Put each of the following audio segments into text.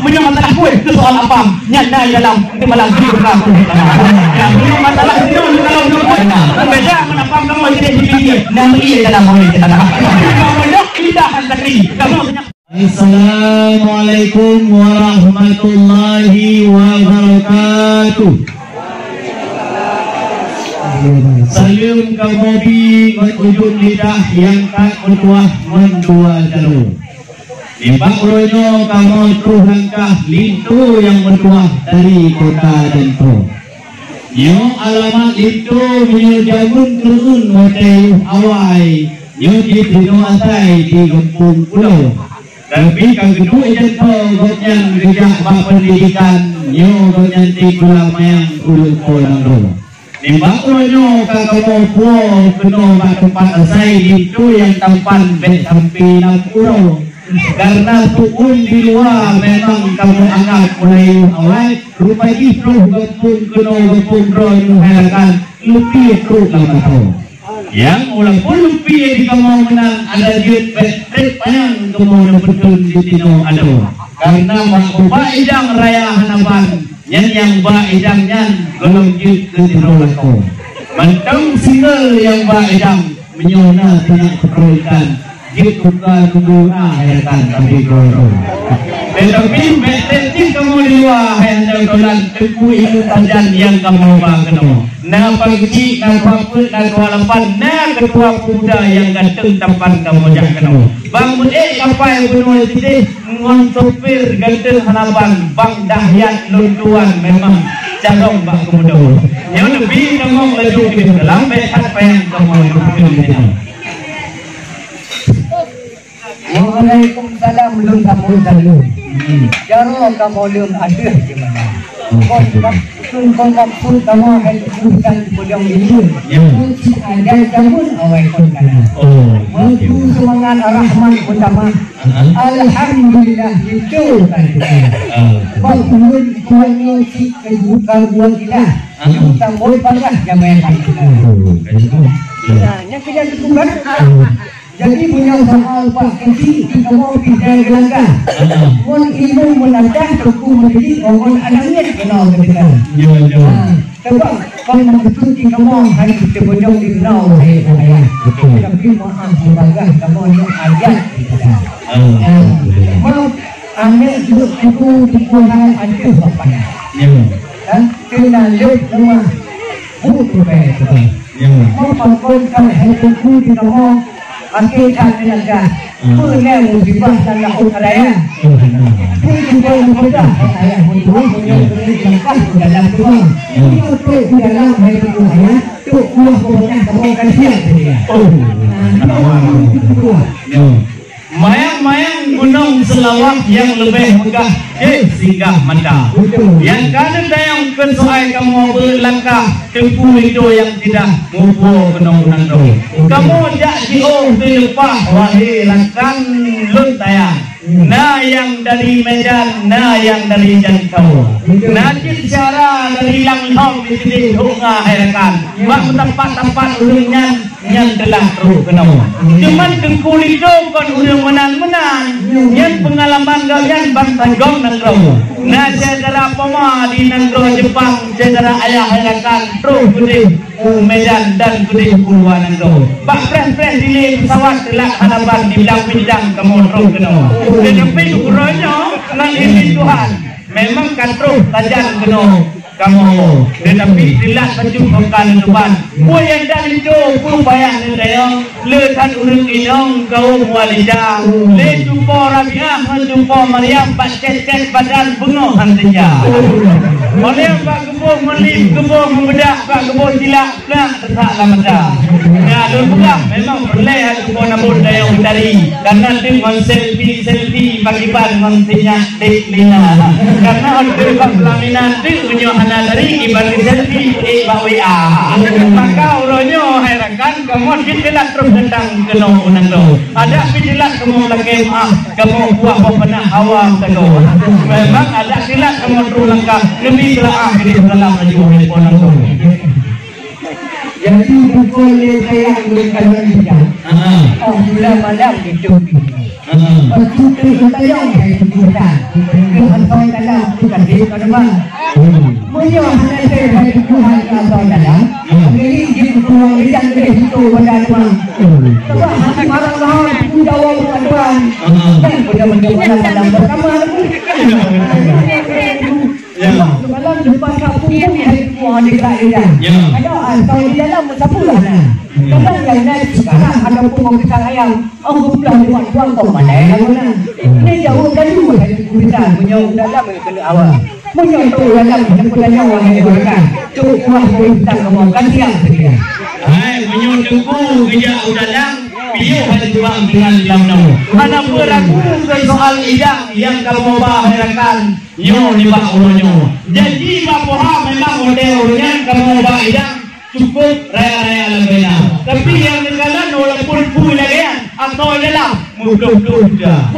punya masalah gue itu soal apa? Nyanda dalam itu malah diri berlaku. Ya punya masalah itu kalau gue beda kenapa kamu tidak dipikir? Nama iya dalam mulai kita. Kamu nak tidak hantari. Kamu Assalamualaikum warahmatullahi wabarakatuh. Salam kamobi ujung lidah yang tak bertuah mendua jalur. Di Bakrono kamu terus langkah lintu yang bertuah dari kota Dento. Yo alamat lintu menyo jamun turun motel awai. Yo di Tino Asai di Gempung Pulau. Tapi kang kedua Dento gotyan gejak bak pendidikan. Yo gotyan di Pulau Mayang Ulu Polangro. Di Bakrono kamu pulau keno bak tempat asai lintu yang tampan bet sampai nang pulau. Karena tukun di luar memang kamu anggap mulai awal rupa itu gempung keno gempung roy nuherakan lebih itu kamu tahu yang ulang pun lebih di kamu menang ada duit bet panjang kamu betul di tino ada karena mak idang raya hanapan yang idang golong duit ke tino lako mantang single yang idang menyona tidak keperluan gitu kan tunggu akhirkan tapi goro. Tetapi betul kamu di luar hendak dolan tunggu itu panjang yang kamu bangun. Nah pagi nah paput nah walapan nah ketua pemuda yang ganteng tampan kamu jangan. Bangun kapai benua sini ngon sopir ganteng hanapan bang Dahyat Lunduan memang jarong bang pemuda. Yang lebih kamu laju di dalam apa yang kamu lakukan. Waalaikumsalam belum kamu dalur. Jaro kamu belum ada gimana? Kon kampun kamu akan bukan bodong ini. Ada jamun awal kon kana. Waktu semangat Ar-Rahman utama. Alhamdulillah itu kan. Bangun kuangnya si kejukan buang kita. Kita boleh panggah jamaah kita. Nah, yang kita tukar. Jadi punya soal Pak Kenci kita mau pindah gelanggang. Mon ilmu menantang tuku menjadi orang anaknya kenal ketika. Sebab kalau betul kita mau hari kita bojong di kenal ayah. Tapi maaf sebagai kamu yang ayat kita. Mau ambil duduk itu dikurang ada bapaknya. Dan kena lep rumah butuh betul. Mau pangkon kalau hari tuku kita mau akhirnya tenaga punya musibah dan lakon alaya pun juga mudah ayah untuk menyelesaikan dalam rumah itu dalam hidup ayah itu buah buahnya kamu kan siap dia mayang-mayang gunung selawak yang lebih megah singgah manda yang kadang dayang kesuai kamu berlangkah tempuh itu yang tidak mumpul gunung-gunung itu kamu jak diuh dilepah wahai langkang luntayang nah yang dari Medan nah yang dari Jantau nah cara dari Langhong di sini hunga herakan bak tempat-tempat ulungnya yang telah terus kenal cuman dengkul itu kan udah menang-menang yang pengalaman kalian bangsa gong nanggro nah cedera poma di nanggro Jepang cedera ayah herakan terus gede Medan dan gede Purwa nanggro bak pres-pres di pesawat telak hadapan di bidang-bidang kamu terus kenal tetapi ukurannya nang ini Tuhan memang kan terus tajam kenal kamu tetapi tidak menjumpai Tuhan yang dari itu pun bayang saya lekat urung inong kau walida le jumpa Rabiah menjumpa Maryam pacet-cet badan bengok hantinya Maryam pak kebun melim kebun membedak pak kebun silap nak tersak lamada nah dulu memang boleh aku nabut daya dari karena dengan selfie pagi-pagi nantinya di lina karena ada pelaminan di punya dari ibadah selfie WA maka uronyo herakan kamu ditelah terus tentang kenong unang do ada pidilah kamu lagi kamu buah pernah hawa tedo memang ada silat kamu terus lengkap lebih telah di dalam maju unang do jadi bukan saya berikan dia. Oh, mula malam itu. Bercuti ketayong kayak kita. Antoi dalam bukan di kadang. Menyo hanya kayak Tuhan antoi dalam. Ini jitu tuang yang itu pada tuang. Sebab hati marah lah sudah orang tuan. Dan benar-benar dalam bersama. Malam depan kampung hari semua di kerajaan. Ada antoi di dalam bersapulah. Kadang yang naik sekarang ada pun kita ayam. Oh, pulang di tuan kau mana yang mana? Ini jauh dari dulu dari kita punya dalam kena awal. Punya tu dalam punya nyawa yang diberikan. Cuma kita ngomongkan siang saja. Hai, punya tengku kerja dalam video hari tuang dengan dalam. Mana peragu ke soal ijang yang kamu baharakan nyo di bak uronyo. Jadi bapoha memang model-model kamu bahidang cukup raya-raya laganya. Tapi yang nekalan walaupun pun lagi atau dalam mudah-mudah sudah.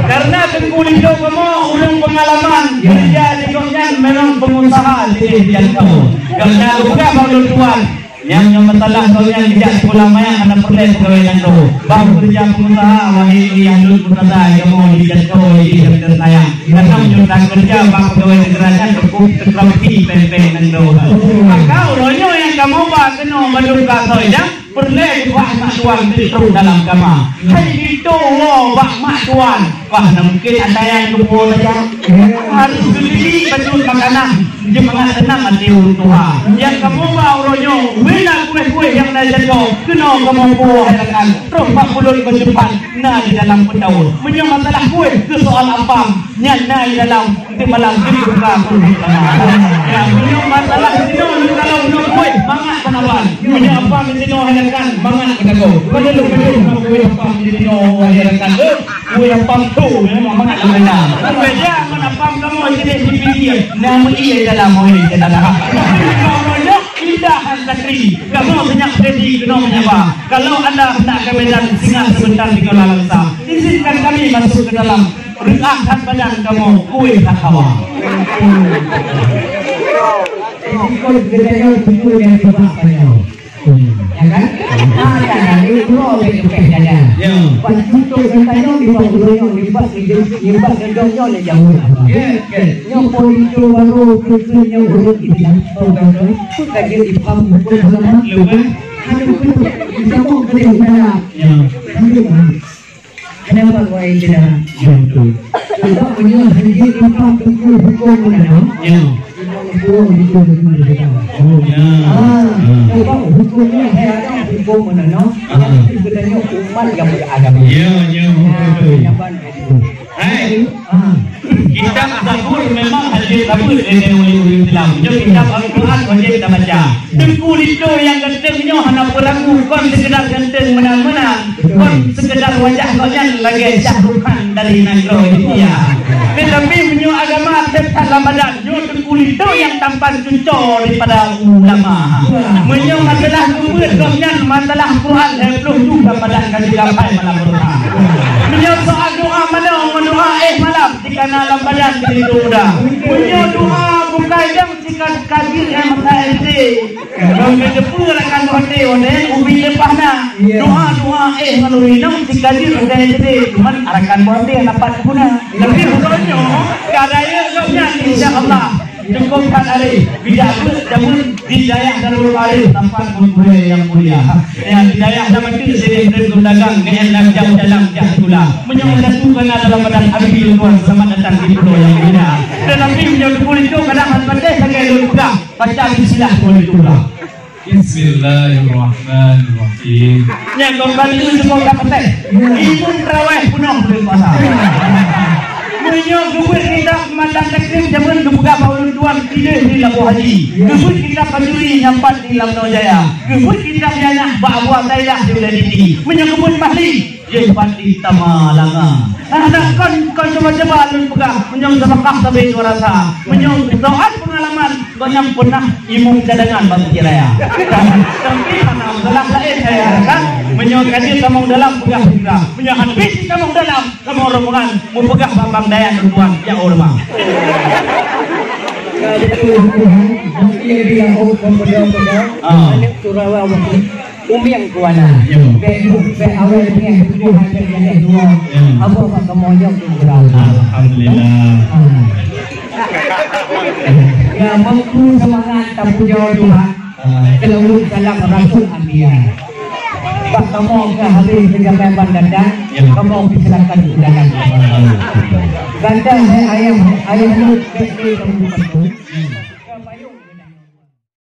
Karena tengkulit itu kamu ulung pengalaman kerja di Goknyan memang pengusaha di jalan kamu. Karena buka baru tuan yang masalah kau yang tidak sekolah maya anak perlu pegawai yang tu. Baru kerja pengusaha wahai yang dulu berada kamu di jalan kau di jalan saya. Karena menyuruh kerja bang pegawai negara cukup terlampau pempeng yang tu. Maka ulunyo yang kamu bawa kena baru kau dah. Perlu wah mak tuan terus dalam kama. Hai itu wah mak tuan. Wah mungkin ada yang lupa saja. Harus beli baju makanan. Jangan senang hati Tuhan. Yang kamu bawa ronyo, bila kue-kue yang dah jatuh, kena kamu bawa helakan. Terus 40 ke depan, nah di dalam pendaul. Punya masalah kue ke soal apa? Nyana di dalam di malam ini buka pun. Ya punya masalah sino kalau punya kue, mangat penawan. Punya apa sino helakan, mangat penago. Kalau kamu kue apa sino helakan, kue apa tu memang mangat lama. Kerja apa kamu jadi dipikir, nama ia dalam mohon dalam. Kamu indahan sakri. Kamu banyak predi kena menyapa. Kalau anda nak ke medan singa sebentar di Kuala Lumpur, izinkan kami masuk ke dalam. Reakan badan kamu kue tak hawa. Kau berjaya tujuh yang sebab banyak. Ya kan? Ada itu oleh kepada. Pas itu katanya di bawah di bawah gedongnya le jauh. Yang politik baru kerja urut itu yang orang itu kaji di pam bersama lepas ada pun kita mau kerja sana. Kenapa kau ini dah? Kita punya haji di pam hukum mana? Hukumnya saya hukum mana? Sebenarnya umat yang beragama. Hai, kita kabur memang hadir kabur dari ulil Islam. Jadi kita Al-Quran wajib kita baca. Tengku itu yang gantengnya hanya peragu kon sekedar ganteng menang-menang. Kon sekedar wajah konya lagi syahrukan dari negara India. Tetapi menyo agama tetap Ramadan. Yo tengku itu yang tampan cucor daripada ulama. Menyo masalah kubur konya masalah Quran belum juga pada kasih sampai malam berkah. Menyo soal doa mana doa malam jika dalam badan itu mudah. Punya doa bukan yang jika kadir yang mengkaji. Kalau kita pun akan doa ubi lepas na doa melalui nam jika kadir mengkaji. Cuman akan doa dapat guna. Tapi bukannya kadaya doanya insya Allah. Cukupkan hari tidak jamun hidayah darul arif tempat kumpul yang mulia. Yang hidayah dapat disediakan dari dagang dengan jam dalam jahula. Menyambutkan dalam badan abi luar sama datang di pulau yang indah. Tetapi menyambut itu kadang pandai sebagai luka baca bismillah boleh juga. Bismillahirrahmanirrahim. Yang kembali itu semua dapat. Imun terawih penuh berpuasa. Punya gebut kita mandang takrim zaman gebuka baulun tuan tidak di Labuh Haji. Gebut kita kajuri nyampat di Labuh Jaya. Gebut kita bianah buah tailah di Wilayah Diti. Punya gebut mahli ye pati tamalanga. Anak kon coba-coba alun pegang menyong sabakah sabai suarasa. Menyong doa pengalaman banyak pernah imung cadangan bagi raya. Tapi mana dalam lain saya kan menyong kaji samong dalam pegang kita. Menyong habis samong dalam sama rombongan mau pegang bambang daya tuan ya ulama. Kalau itu dia bilang oh pegang anak Surawa waktu umi yang kuana be awal punya Tuhan yang dua apa kamu yang kurang Alhamdulillah. ya mampu semangat tamu jawab Tuhan kalau dalam rasul Ambia Pak kamu ke habis mencapai bandar kamu silakan dalam ganda ayam mulut kamu